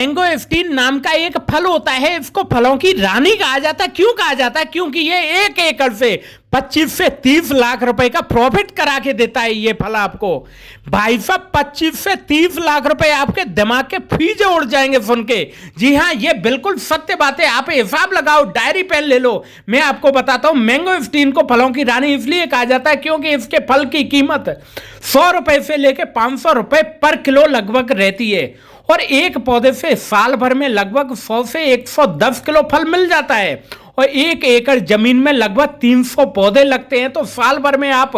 Mango 15 नाम का एक फल होता है, इसको फलों की रानी कहा जाता है। क्यों कहा जाता है? क्योंकि ये 1 एकड़ से 25 से 30 लाख रुपए का प्रॉफिट करा के देता है ये फल आपको। भाई साहब 25 से 30 लाख रुपए आपके दिमाग के फीजे उड़ जाएंगे सुन के। जी हाँ, ये बिल्कुल सत्य बात है। आप हिसाब लगाओ, डायरी पेन ले लो। मैं आपको बताता हूं, मैंगो 15 को फलों की रानी इसलिए कहा जाता है क्योंकि इसके फल की कीमत 100 रुपए से लेकर 500 रुपए पर किलो लगभग रहती है, और एक पौधे से साल भर में लगभग 100 से 110 किलो फल मिल जाता है। और 1 एकड़ जमीन में लगभग 300 पौधे लगते हैं, तो साल भर में आप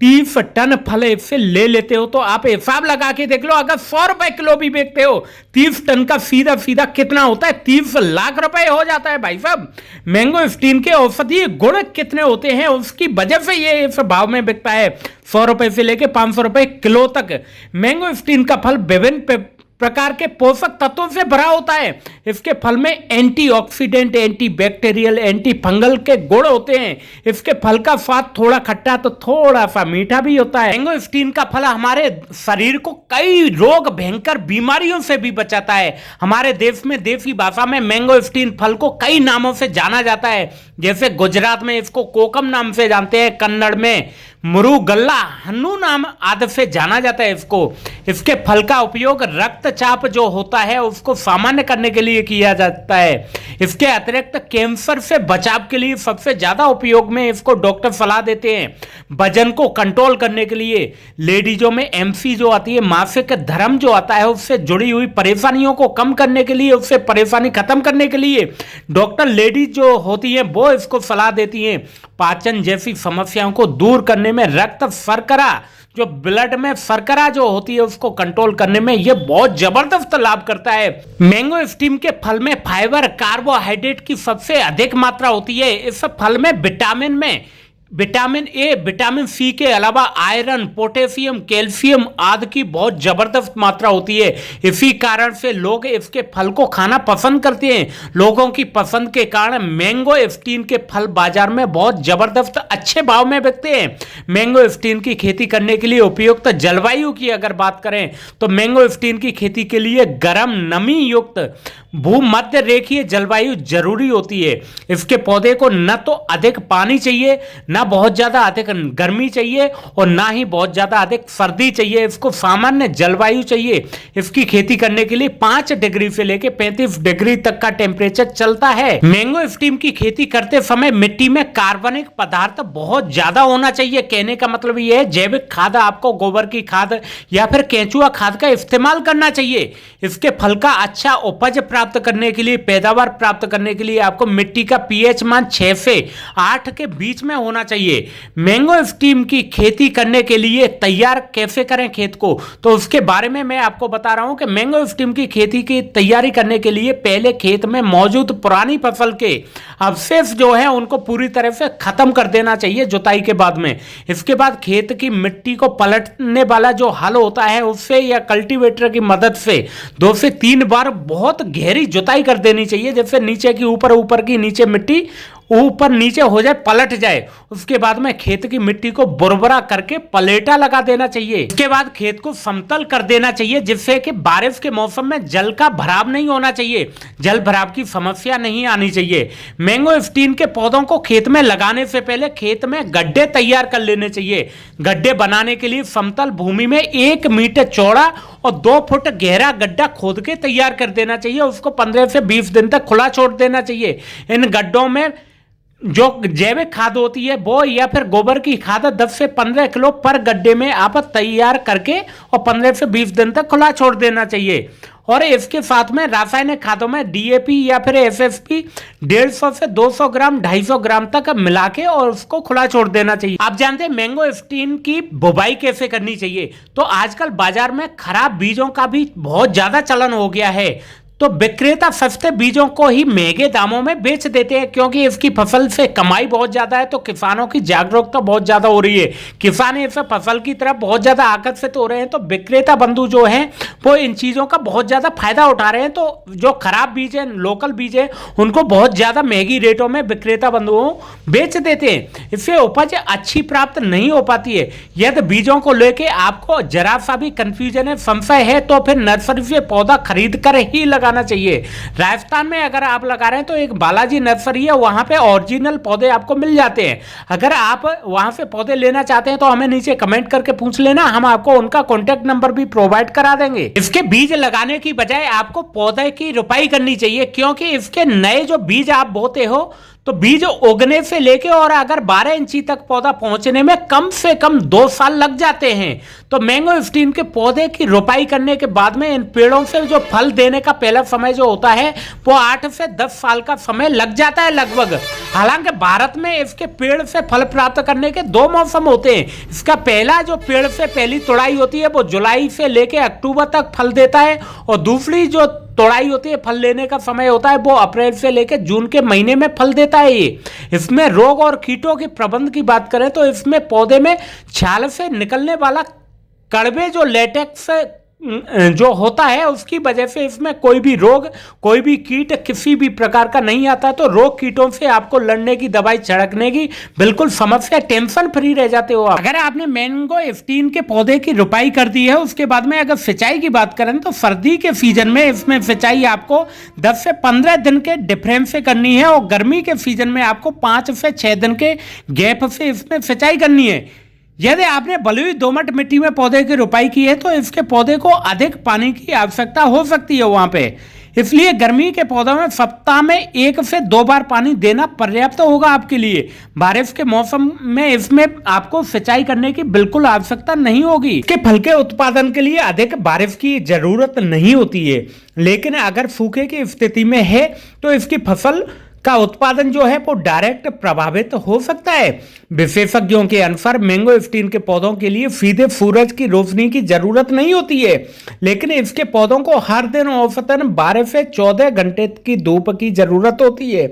30 टन फल इससे ले लेते हो। तो आप हिसाब लगा के देख लो, अगर 100 रुपए किलो भी बेचते हो, 30 टन का सीधा सीधा कितना होता है? 30 लाख रुपए हो जाता है भाई साहब। मैंगो 15 के औषधीय गुण कितने होते हैं, उसकी वजह से ये इस भाव में बिकता है, 100 रुपए से लेकर 500 रुपए किलो तक। मैंगो 15 का फल विभिन्न प्रकार के पोषक तत्वों से भरा होता है। इसके फल में एंटीऑक्सीडेंट, एंटीबैक्टीरियल, एंटी फंगल के गुण होते हैं। इसके फल का स्वाद थोड़ा खट्टा तो थोड़ा सा मीठा भी होता है। मैंगो 15 का फल हमारे शरीर को कई रोग भयंकर बीमारियों से भी बचाता है। हमारे देश में देसी भाषा में मैंगो 15 फल को कई नामों से जाना जाता है। जैसे गुजरात में इसको कोकम नाम से जानते हैं, कन्नड़ में मुरुगल्ला, हन्नू नाम आदि से जाना जाता है इसको। इसके फल का उपयोग रक्तचाप जो होता है उसको सामान्य करने के लिए किया जाता है। इसके अतिरिक्त कैंसर से बचाव के लिए सबसे ज्यादा उपयोग में इसको डॉक्टर सलाह देते हैं। वजन को कंट्रोल करने के लिए, लेडीजों में एमसी जो आती है, मासिक धर्म जो आता है, उससे जुड़ी हुई परेशानियों को कम करने के लिए, उससे परेशानी खत्म करने के लिए डॉक्टर लेडीज जो होती है वो इसको सलाह देती हैं। पाचन जैसी समस्याओं को दूर करने में, रक्त शर्करा जो ब्लड में शर्करा जो होती है उसको कंट्रोल करने में ये बहुत जबरदस्त लाभ करता है। मैंगो स्टीम के फल में फाइबर, कार्बोहाइड्रेट की सबसे अधिक मात्रा होती है। इस फल में विटामिन ए, विटामिन सी के अलावा आयरन, पोटेशियम, कैल्शियम आदि की बहुत जबरदस्त मात्रा होती है। इसी कारण से लोग इसके फल को खाना पसंद करते हैं। लोगों की पसंद के कारण मैंगो 15 के फल बाजार में बहुत जबरदस्त अच्छे भाव में बिकते हैं। मैंगो 15 की खेती करने के लिए उपयुक्त जलवायु की अगर बात करें तो मैंगो 15 की खेती के लिए गर्म, नमी युक्त भूमध्य रेखीय जलवायु जरूरी होती है। इसके पौधे को न तो अधिक पानी चाहिए, ना बहुत ज्यादा अधिक गर्मी चाहिए, और ना ही बहुत ज्यादा अधिक सर्दी चाहिए। इसको सामान्य जलवायु चाहिए। इसकी खेती करने के लिए 5 डिग्री से लेकर 35 डिग्री तक का टेम्परेचर चलता है। मैंगो स्टीम की खेती करते समय मिट्टी में कार्बनिक पदार्थ बहुत ज्यादा होना चाहिए। कहने का मतलब यह है, जैविक खाद, आपको गोबर की खाद या फिर केंचुआ खाद का इस्तेमाल करना चाहिए। इसके फल का अच्छा उपज प्राप्त करने के लिए, पैदावार प्राप्त करने के लिए आपको मिट्टी का पीएच मान 6 से 8 के बीच में होना चाहिए। मैंगो स्टीम की खेती करने के लिए तैयार कैसे करें खेत को, तो उसके बारे में मैं आपको बता रहा हूं कि मैंगो स्टीम की खेती की तैयारी करने के लिए पहले खेत में मौजूद पुरानी फसल के अवशेष जो है उनको पूरी तरह से खत्म कर देना चाहिए जुताई के बाद में। इसके बाद खेत की मिट्टी को पलटने वाला जो हल होता है उससे या कल्टीवेटर की मदद से 2 से 3 बार बहुत गहरी जुताई कर देनी चाहिए, जैसे नीचे की ऊपर की नीचे मिट्टी ऊपर नीचे हो जाए, पलट जाए। उसके बाद में खेत की मिट्टी को बुरबुरा करके पलेटा लगा देना चाहिए। इसके बाद खेत को समतल कर देना चाहिए, जिससे कि बारिश के मौसम में जल का भराव नहीं होना चाहिए, जल भराव की समस्या नहीं आनी चाहिए। मैंगो स्टीन के पौधों को खेत में लगाने से पहले खेत में गड्ढे तैयार कर लेने चाहिए। गड्ढे बनाने के लिए समतल भूमि में 1 मीटर चौड़ा और 2 फुट गहरा गड्ढा खोद के तैयार कर देना चाहिए। उसको 15 से 20 दिन तक खुला छोड़ देना चाहिए। इन गड्ढों में जो जैविक खाद होती है वो या फिर गोबर की खाद 10 से 15 किलो पर गड्ढे में आप तैयार करके और 15 से 20 दिन तक खुला छोड़ देना चाहिए। और इसके साथ में रासायनिक खादों में डीएपी या फिर एसएसपी 150 से 200 ग्राम 250 ग्राम तक मिला के और उसको खुला छोड़ देना चाहिए। आप जानते हैं मैंगो स्टीन की बुवाई कैसे करनी चाहिए, तो आजकल बाजार में खराब बीजों का भी बहुत ज्यादा चलन हो गया है। तो विक्रेता सस्ते बीजों को ही महंगे दामों में बेच देते हैं, क्योंकि इसकी फसल से कमाई बहुत ज्यादा है। तो किसानों की जागरूकता बहुत ज्यादा हो रही है, किसान इस फसल की तरफ बहुत ज्यादा आकर्षित हो रहे हैं। तो विक्रेता बंधु जो हैं वो इन चीजों का बहुत ज्यादा फायदा उठा रहे हैं। तो जो खराब बीज है, लोकल बीज है, उनको बहुत ज्यादा महंगी रेटों में विक्रेता बंधुओं बेच देते हैं। इससे उपज अच्छी प्राप्त नहीं हो पाती है। यदि बीजों को लेके आपको जरा सा भी कंफ्यूजन है, संशय है, तो फिर नर्सरी से पौधा खरीद कर ही लगाना चाहिए। राजस्थान में अगर आप लगा रहे हैं तो एक बालाजी नर्सरी है, वहां पे ओरिजिनल पौधे आपको मिल जाते हैं। अगर आप वहां से पौधे लेना चाहते हैं तो हमें नीचे कमेंट करके पूछ लेना, हम आपको उनका कॉन्टैक्ट नंबर भी प्रोवाइड करा देंगे। इसके बीज लगाने की बजाय आपको पौधे की रोपाई करनी चाहिए, क्योंकि इसके नए जो बीज आप बोते हो तो बीज उगने से लेके और अगर 12 इंची तक पौधा पहुंचने में कम से कम 2 साल लग जाते हैं। तो मैंगोस्टीन के पौधे की रोपाई करने के बाद में इन पेड़ों से जो फल देने का पहला समय जो होता है वो 8 से 10 साल का समय लग जाता है लगभग। हालांकि भारत में इसके पेड़ से फल प्राप्त करने के 2 मौसम होते हैं। इसका पहला जो पेड़ से पहली तुड़ाई होती है वो जुलाई से लेके अक्टूबर तक फल देता है, और दूसरी जो तोड़ाई होती है, फल लेने का समय होता है, वो अप्रैल से लेकर जून के महीने में फल देता है ये। इसमें रोग और कीटों के प्रबंध की बात करें तो इसमें पौधे में छाल से निकलने वाला कड़वे जो लेटेक्स जो होता है उसकी वजह से इसमें कोई भी रोग, कोई भी कीट किसी भी प्रकार का नहीं आता। तो रोग कीटों से आपको लड़ने की, दवाई छिड़कने की बिल्कुल समस्या, टेंशन फ्री रह जाते हो आप। अगर आपने मैंगोस्टीन के पौधे की रोपाई कर दी है, उसके बाद में अगर सिंचाई की बात करें तो सर्दी के सीजन में इसमें सिंचाई आपको 10 से 15 दिन के डिफरेंस से करनी है, और गर्मी के सीजन में आपको 5 से 6 दिन के गैप से इसमें सिंचाई करनी है। यदि आपने बलुई दोमट मिट्टी में पौधे की रोपाई की है तो इसके पौधे को अधिक पानी की आवश्यकता हो सकती है वहां पे, इसलिए गर्मी के पौधों में सप्ताह में 1 से 2 बार पानी देना पर्याप्त होगा आपके लिए। बारिश के मौसम में इसमें आपको सिंचाई करने की बिल्कुल आवश्यकता नहीं होगी। इसके फल के उत्पादन के लिए अधिक बारिश की जरूरत नहीं होती है, लेकिन अगर सूखे की स्थिति में है तो इसकी फसल का उत्पादन जो है वो डायरेक्ट प्रभावित हो सकता है। विशेषज्ञों के अनुसार मैंगोस्टीन के पौधों के लिए सीधे सूरज की रोशनी की जरूरत नहीं होती है, लेकिन इसके पौधों को हर दिन औसतन 12 से 14 घंटे की धूप की जरूरत होती है।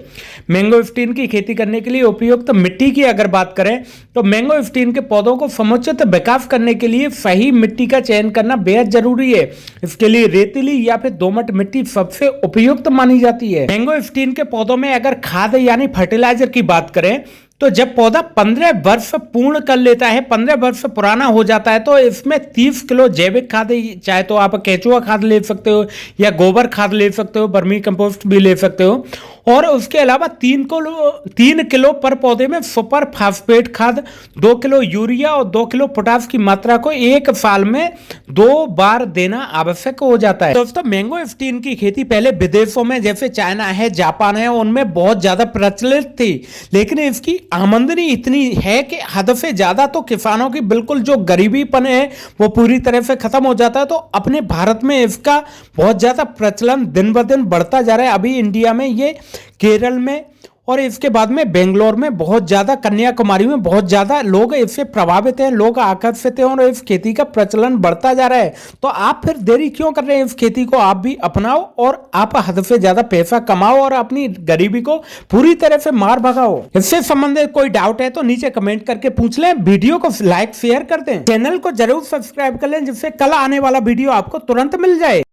मैंगोस्टीन की खेती करने के लिए उपयुक्त मिट्टी की अगर बात करें तो मैंगोस्टीन के पौधों को समुचित विकास करने के लिए सही मिट्टी का चयन करना बेहद जरूरी है। इसके लिए रेतीली या फिर दोमट मिट्टी सबसे उपयुक्त मानी जाती है। मैंगोस्टीन के पौधों में अगर खाद यानी फर्टिलाइजर की बात करें तो जब पौधा 15 वर्ष पूर्ण कर लेता है, 15 वर्ष पुराना हो जाता है, तो इसमें 30 किलो जैविक खाद, चाहे तो आप केचुआ खाद ले सकते हो या गोबर खाद ले सकते हो, वर्मी कंपोस्ट भी ले सकते हो, और उसके अलावा 3 किलो पर पौधे में सुपर फास्फेट खाद, 2 किलो यूरिया और 2 किलो पोटास की मात्रा को 1 साल में 2 बार देना आवश्यक हो जाता है। दोस्तों, मैंगोस्टीन की खेती पहले विदेशों में जैसे चाइना है, जापान है, उनमें बहुत ज्यादा प्रचलित थी, लेकिन इसकी आमदनी इतनी है कि हद से ज्यादा तो किसानों की बिल्कुल जो गरीबीपन है वो पूरी तरह से खत्म हो जाता है। तो अपने भारत में इसका बहुत ज्यादा प्रचलन दिन ब दिन बढ़ता जा रहा है। अभी इंडिया में ये केरल में और इसके बाद में बेंगलोर में बहुत ज्यादा, कन्याकुमारी में बहुत ज्यादा लोग इससे प्रभावित हैं, लोग आकर्षित हैं और इस खेती का प्रचलन बढ़ता जा रहा है। तो आप फिर देरी क्यों कर रहे हैं? इस खेती को आप भी अपनाओ और आप हद से ज्यादा पैसा कमाओ और अपनी गरीबी को पूरी तरह से मार भगाओ। इससे संबंधित कोई डाउट है तो नीचे कमेंट करके पूछ लें। वीडियो को लाइक शेयर कर दें, चैनल को जरूर सब्सक्राइब कर लें, जिससे कल आने वाला वीडियो आपको तुरंत मिल जाए।